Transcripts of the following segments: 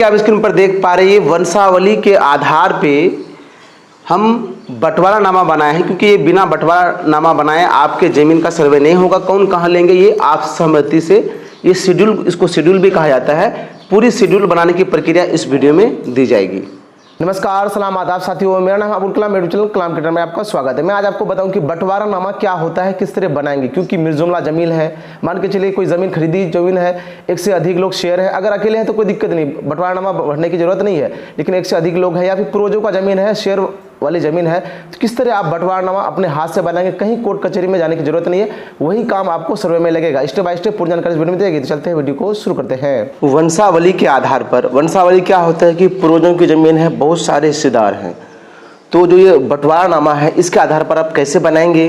आप स्क्रीन पर देख पा रहे हैं वंशावली के आधार पे हम बंटवारा नामा बनाए हैं, क्योंकि ये बिना बंटवारा नामा बनाए आपके जमीन का सर्वे नहीं होगा। कौन कहाँ लेंगे ये आप सहमति से, ये शेड्यूल, इसको शेड्यूल भी कहा जाता है। पूरी शेड्यूल बनाने की प्रक्रिया इस वीडियो में दी जाएगी। नमस्कार, सलाम, आदाब साथियों, मेरा नाम अबुल कलाम, मेरे चैनल कलाम क्रिएटर में आपका स्वागत है। मैं आज आपको बताऊं कि बंटवारा नामा क्या होता है, किस तरह बनाएंगे। क्योंकि मिर्जुमला जमीन है, मान के चलिए कोई जमीन खरीदी जमीन है, एक से अधिक लोग शेयर है। अगर अकेले हैं तो कोई दिक्कत नहीं, बंटवारा नामा भरने की जरूरत नहीं है। लेकिन एक से अधिक लोग हैं या फिर पूर्वजों का जमीन है, शेयर वाली जमीन है, तो किस तरह आप बंटवारा नामा अपने हाथ से बनाएंगे। कहीं कोर्ट कचहरी में जाने की जरूरत नहीं है, वही काम आपको सर्वे में लगेगा। स्टेप बाय स्टेप पूरी जानकारी इस वीडियो में देगी। तो चलते हैं, वीडियो को शुरू करते हैं। वंशावली के आधार पर, वंशावली क्या होता है कि पूर्वजों की जमीन है, बहुत सारे हिस्सेदार हैं, तो जो ये बंटवारा नामा है इसके आधार पर आप कैसे बनाएंगे।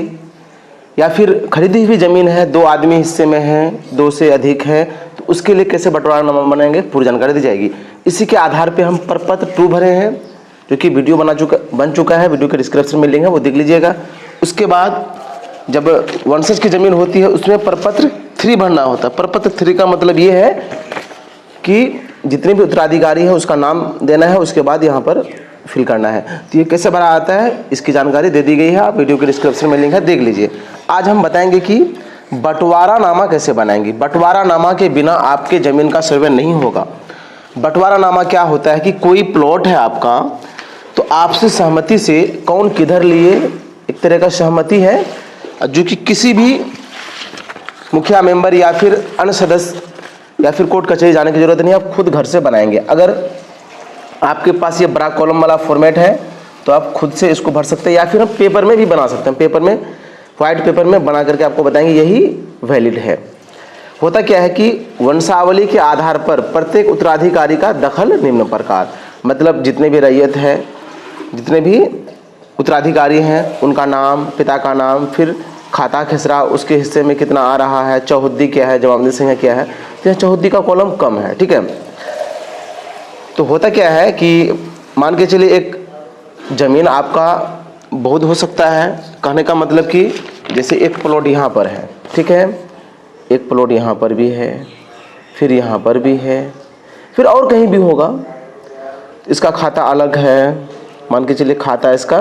या फिर खरीदी हुई जमीन है, दो आदमी हिस्से में है, दो से अधिक है, तो उसके लिए कैसे बंटवारा नामा बनाएंगे, पूरी जानकारी दी जाएगी। इसी के आधार पर हम प्रपत्र 2 भरे हैं, जो कि वीडियो बन चुका है, वीडियो के डिस्क्रिप्शन में लिंक है, वो देख लीजिएगा। उसके बाद जब वंशज की जमीन होती है उसमें प्रपत्र 3 भरना होता है। प्रपत्र 3 का मतलब ये है कि जितने भी उत्तराधिकारी है उसका नाम देना है, उसके बाद यहाँ पर फिल करना है। तो ये कैसे भरा आता है इसकी जानकारी दे दी गई है, आप वीडियो के डिस्क्रिप्शन में लिंक है, देख लीजिए। आज हम बताएंगे कि बंटवारा नामा कैसे बनाएंगे। बंटवारा नामा के बिना आपके जमीन का सर्वे नहीं होगा। बंटवारा नामा क्या होता है कि कोई प्लॉट है आपका, तो आपसे सहमति से कौन किधर लिए, एक तरह का सहमति है, जो कि किसी भी मुखिया मेंबर या फिर अन्य सदस्य या फिर कोर्ट कचहरी जाने की जरूरत नहीं है, आप खुद घर से बनाएंगे। अगर आपके पास ये बड़ा कॉलम वाला फॉर्मेट है तो आप खुद से इसको भर सकते हैं, या फिर हम पेपर में भी बना सकते हैं। पेपर में, व्हाइट पेपर में बना करके आपको बताएंगे, यही वैलिड है। होता क्या है कि वंशावली के आधार पर प्रत्येक उत्तराधिकारी का दखल निम्न प्रकार, मतलब जितने भी रैयत है, जितने भी उत्तराधिकारी हैं उनका नाम, पिता का नाम, फिर खाता खेसरा, उसके हिस्से में कितना आ रहा है, चौहद्दी क्या है, जमाबंदी संख्या क्या है। तो चौहद्दी का कॉलम कम है, ठीक है। तो होता क्या है कि मान के चलिए एक जमीन आपका बहुत हो सकता है, कहने का मतलब कि जैसे एक प्लॉट यहाँ पर है, ठीक है, एक प्लॉट यहाँ पर भी है, फिर यहाँ पर भी है, फिर और कहीं भी होगा। इसका खाता अलग है, मान के चलिए खाता इसका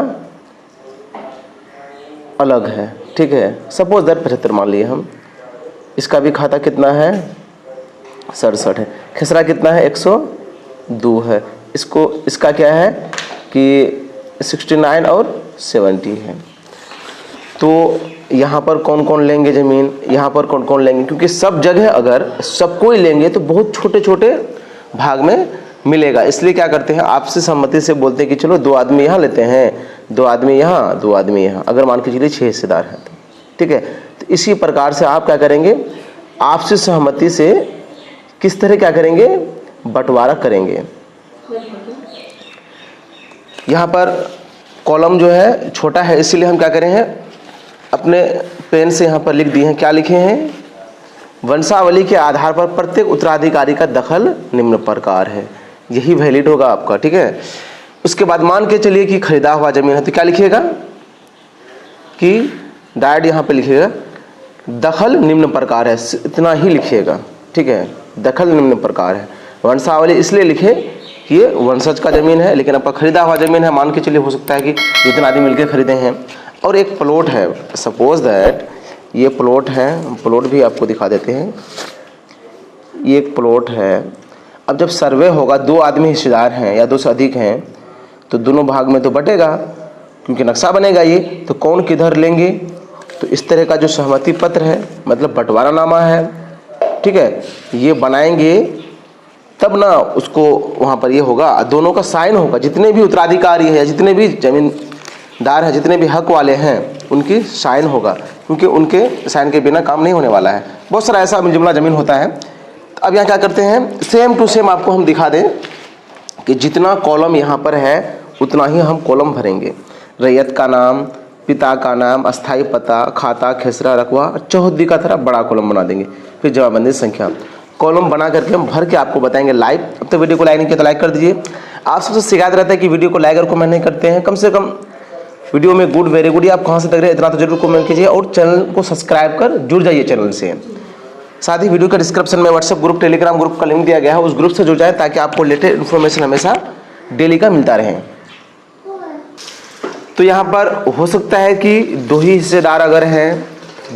अलग है, ठीक है, सपोज दर 75 मान लिए हम। इसका भी खाता कितना है, 67 है। खेसरा कितना है, 102 है। इसका क्या है कि 69 और 70 है। तो यहाँ पर कौन कौन लेंगे ज़मीन, यहाँ पर कौन कौन लेंगे, क्योंकि सब जगह अगर सबको ही लेंगे तो बहुत छोटे छोटे भाग में मिलेगा। इसलिए क्या करते हैं, आपसे सहमति से बोलते हैं कि चलो 2 आदमी यहाँ लेते हैं, 2 आदमी यहाँ, 2 आदमी यहाँ। अगर मान के चलिए 6 हिस्सेदार हैं तो, ठीक है। तो इसी प्रकार से आप क्या करेंगे, आपसे सहमति से किस तरह क्या करेंगे, बंटवारा करेंगे। यहाँ पर कॉलम जो है छोटा है, इसीलिए हम क्या करें हैं, अपने पेन से यहाँ पर लिख दिए हैं। क्या लिखे हैं, वंशावली के आधार पर प्रत्येक उत्तराधिकारी का दखल निम्न प्रकार है। यही वैलिड होगा आपका, ठीक है। उसके बाद मान के चलिए कि खरीदा हुआ जमीन है, तो क्या लिखिएगा कि डायरेक्ट यहाँ पे लिखिएगा दखल निम्न प्रकार है, इतना ही लिखिएगा, ठीक है। दखल निम्न प्रकार है। वंशावली इसलिए लिखे कि ये वंशज का जमीन है, लेकिन आपका खरीदा हुआ जमीन है, मान के चलिए हो सकता है कि जितने आदमी मिलकर खरीदे हैं। और एक प्लॉट है, सपोज दैट ये प्लॉट है, प्लॉट भी आपको दिखा देते हैं। ये एक प्लॉट है। अब जब सर्वे होगा, 2 आदमी हिस्सेदार हैं या 2 से अधिक हैं, तो दोनों भाग में तो बटेगा, क्योंकि नक्शा बनेगा ये, तो कौन किधर लेंगे। तो इस तरह का जो सहमति पत्र है, मतलब बंटवारा नामा है, ठीक है, ये बनाएंगे तब ना उसको वहाँ पर ये होगा, दोनों का साइन होगा। जितने भी उत्तराधिकारी हैं या जितने भी जमीनदार हैं, जितने भी हक वाले हैं, उनकी साइन होगा, क्योंकि उनके साइन के बिना काम नहीं होने वाला है। बहुत सारा ऐसा जुमला जमीन होता है। अब यहाँ क्या करते हैं, सेम टू सेम आपको हम दिखा दें कि जितना कॉलम यहाँ पर है उतना ही हम कॉलम भरेंगे। रैयत का नाम, पिता का नाम, अस्थाई पता, खाता खेसरा रकबा, चौहद्दी का तरह बड़ा कॉलम बना देंगे, फिर जमाबंदी संख्या। कॉलम बना करके हम भर के आपको बताएंगे लाइव। अब तो वीडियो को लाइक नहीं किया तो लाइक कर दीजिए। आप सबसे शिकायत रहता है कि वीडियो को लाइक और कमेंट नहीं करते हैं। कम से कम वीडियो में गुड, वेरी गुड, आप कहाँ से देख रहे हैं इतना तो जरूर कमेंट कीजिए, और चैनल को सब्सक्राइब कर जुड़ जाइए चैनल से। साथ ही वीडियो के डिस्क्रिप्शन में व्हाट्सएप ग्रुप, टेलीग्राम ग्रुप का लिंक दिया गया है, उस ग्रुप से जुड़ जाए ताकि आपको लेटेस्ट इन्फॉर्मेशन हमेशा डेली का मिलता रहे। तो यहाँ पर हो सकता है कि 2 ही हिस्सेदार अगर हैं,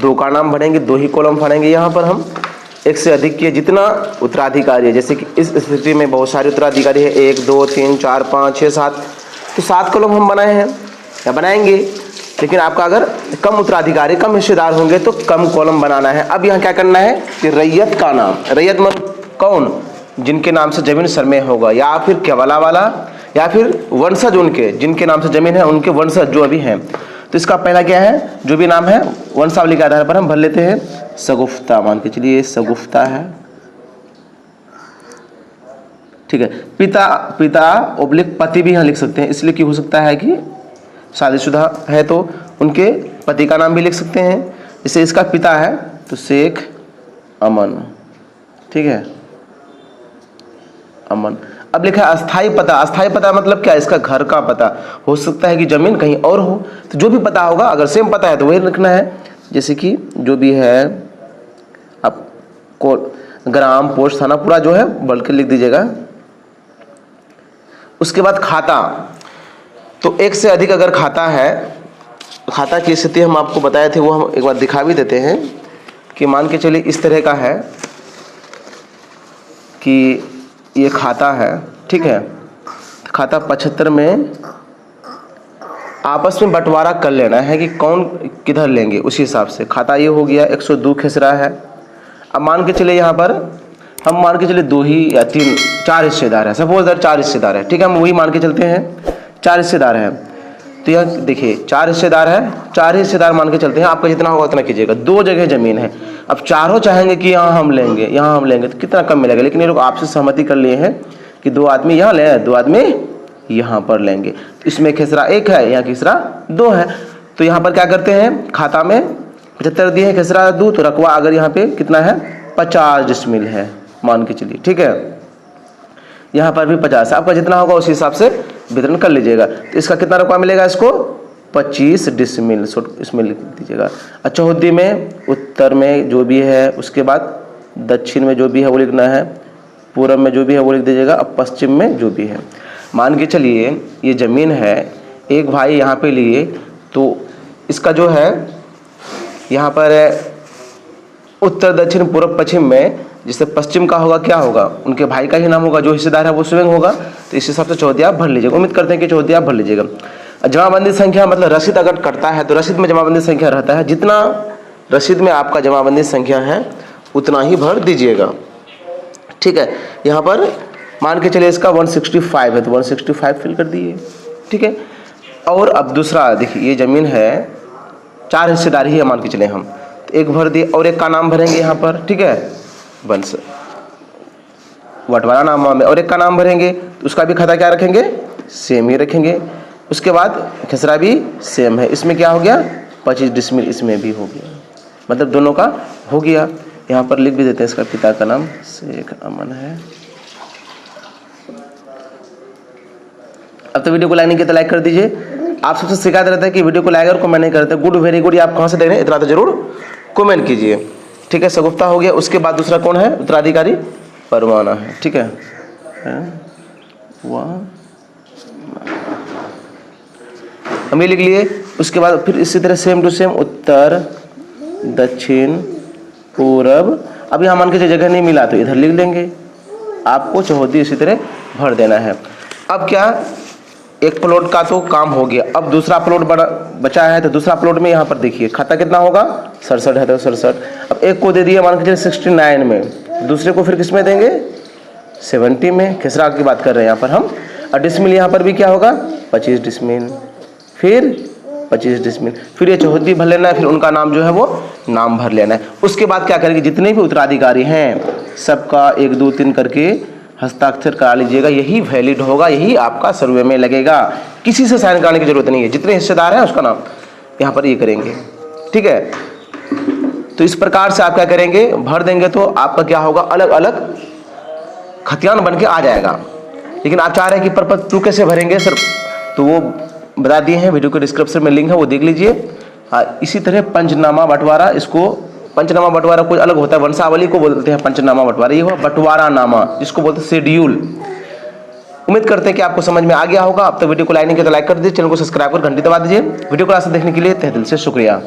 2 का नाम भरेंगे, 2 ही कॉलम भरेंगे। यहाँ पर हम एक से अधिक के जितना उत्तराधिकारी है, जैसे कि इस स्थिति में बहुत सारे उत्तराधिकारी है, 1 2 3 4 5 6 7, तो 7 कॉलम हम बनाए हैं या बनाएंगे। लेकिन आपका अगर कम उत्तराधिकारी, कम हिस्सेदार होंगे तो कम कॉलम बनाना है। अब यहाँ क्या करना है कि रैयत का नाम, रैयत मतलब कौन, जिनके नाम से जमीन सरमे होगा, या फिर केवला वाला, या फिर वंशज उनके जिनके नाम से जमीन है, उनके वंशज जो अभी हैं। तो इसका पहला क्या है, जो भी नाम है वंशावली के आधार पर हम भर लेते हैं सगुफ्ता, मान के चलिए सगुफ्ता है, ठीक है। पिता ओब्लिक पति भी यहाँ लिख सकते हैं, इसलिए कि हो सकता है कि शादीशुदा है तो उनके पति का नाम भी लिख सकते हैं। जैसे इसका पिता है तो शेख अमन, ठीक है, अमन। अब लिखा है अस्थाई पता। अस्थाई पता मतलब क्या, इसका घर का पता, हो सकता है कि जमीन कहीं और हो, तो जो भी पता होगा अगर सेम पता है तो वही लिखना है। जैसे कि जो भी है आपको ग्राम, पोस्ट, थाना पूरा जो है बोल के लिख दीजिएगा। उसके बाद खाता, तो एक से अधिक अगर खाता है, खाता की स्थिति हम आपको बताए थे, वो हम एक बार दिखा भी देते हैं कि मान के चलिए इस तरह का है कि ये खाता है, ठीक है। खाता 75 में आपस में बंटवारा कर लेना है कि कौन किधर लेंगे, उसी हिसाब से। खाता ये हो गया, 102 खेसरा है। अब मान के चले यहाँ पर हम मान के चले 2 ही या 3 4 हिस्सेदार हैं, सपोज दैट 4 हिस्सेदार है, ठीक है। हम वही मान के चलते हैं 4 हिस्सेदार हैं। तो यह देखिए 4 हिस्सेदार है, 4 हिस्सेदार मान के चलते हैं। आपका जितना होगा उतना कीजिएगा। 2 जगह जमीन है, अब चारों चाहेंगे कि यहाँ हम लेंगे, यहाँ हम लेंगे, तो कितना कम मिलेगा। लेकिन ये लोग आपसे सहमति कर लिए हैं कि 2 आदमी यहाँ लें, 2 आदमी यहाँ पर लेंगे। इसमें खेसरा 1 है, यहाँ खेसरा 2 है। तो यहाँ पर क्या करते हैं, खाता में 75 दिए हैं, खेसरा 2, तो रकबा अगर यहाँ पे कितना है 50 डिसमिल है मान के चलिए, ठीक है। यहाँ पर भी 50, आपका जितना होगा उसी हिसाब से वितरण कर लीजिएगा। तो इसका कितना रकबा मिलेगा, इसको 25 डिसमिल इसमें लिख दीजिएगा। चौहद्दी में, उत्तर में जो भी है, उसके बाद दक्षिण में जो भी है वो लिखना है, पूर्व में जो भी है वो लिख दीजिएगा, अब पश्चिम में जो भी है। मान के चलिए ये ज़मीन है, एक भाई यहाँ पे लिए, तो इसका जो है यहाँ पर उत्तर, दक्षिण, पूर्व, पश्चिम में, जिससे पश्चिम का होगा क्या होगा, उनके भाई का ही नाम होगा, जो हिस्सेदार है वो स्वयं होगा। तो इस हिसाब से चौहद्दी आप भर लीजिएगा। उम्मीद करते हैं कि चौहद्दी आप भर लीजिएगा। जमाबंदी संख्या मतलब रसीद अगर कटता है तो रसीद में जमाबंदी संख्या रहता है, जितना रसीद में आपका जमाबंदी संख्या है उतना ही भर दीजिएगा, ठीक है। यहाँ पर मान के चलिए इसका 165 है तो 165 फिल कर दिए, ठीक है। और अब दूसरा देखिए, ये ज़मीन है 4 हिस्सेदारी ही है मान के चले हम, तो 1 भर दिए और 1 का नाम भरेंगे यहाँ पर, ठीक है, वंश बंटवारा नामा में, और 1 का नाम भरेंगे तो उसका भी खाता क्या रखेंगे, सेम ही रखेंगे। उसके बाद खेसरा भी सेम है, इसमें क्या हो गया 25 डिसमिल, इसमें भी हो गया, मतलब दोनों का हो गया। यहाँ पर लिख भी देते हैं, इसका पिता का नाम शेख अमन है। अब तो वीडियो को लाइक नहीं किया तो लाइक कर दीजिए। आप सबसे शिकायत रहता है कि वीडियो को लाइक और कमेंट नहीं करते। Good, very good. आप कहाँ से देख रहे हैं इतना तो जरूर कमेंट कीजिए, ठीक है। सगुफ्ता हो गया। उसके बाद दूसरा कौन है, उत्तराधिकारी परवाना है, ठीक है। हम ये लिख लिए। उसके बाद फिर इसी तरह सेम टू सेम उत्तर, दक्षिण, पूर्व। अब यहाँ मान के जगह नहीं मिला तो इधर लिख लेंगे। आपको चौहद्दी इसी तरह भर देना है। अब क्या, एक प्लॉट का तो काम हो गया। अब दूसरा प्लॉट बचा है, तो दूसरा प्लॉट में यहाँ पर देखिए खाता कितना होगा 67 है, तो 67। अब एक को दे दिया मान के चलिए 69 में, दूसरे को फिर किस में देंगे 70 में। खेसरा की बात कर रहे हैं यहाँ पर हम। और डिसमिल यहाँ पर भी क्या होगा 25 डिसमिल, फिर 25 डिसमिल, फिर ये चौहद्दी भर लेना है, फिर उनका नाम जो है वो नाम भर लेना है। उसके बाद क्या करेंगे, जितने भी उत्तराधिकारी हैं सबका 1 2 3 करके हस्ताक्षर करा लीजिएगा। यही वैलिड होगा, यही आपका सर्वे में लगेगा। किसी से साइन कराने की जरूरत नहीं है। जितने हिस्सेदार हैं उसका नाम यहाँ पर ये करेंगे, ठीक है। तो इस प्रकार से आप क्या करेंगे, भर देंगे तो आपका क्या होगा, अलग अलग खतियान बन के आ जाएगा। लेकिन आप चाह रहे हैं कि पर्पज 2 कैसे भरेंगे सर, तो वो बता दिए हैं, वीडियो के डिस्क्रिप्शन में लिंक है, वो देख लीजिए। इसी तरह पंचनामा बंटवारा, इसको पंचनामा बंटवारा कुछ अलग होता है, वंशावली को बोलते हैं पंचनामा बंटवारा, ये हुआ बंटवारा नामा जिसको बोलते हैं शेड्यूल। उम्मीद करते हैं कि आपको समझ में आ गया होगा। अब तक वीडियो को लाइक नहीं किया तो लाइक कर दीजिए, चैनल को सब्सक्राइब कर घंटी दबा दीजिए। वीडियो को लास्ट तक देखने के लिए तहे दिल से शुक्रिया।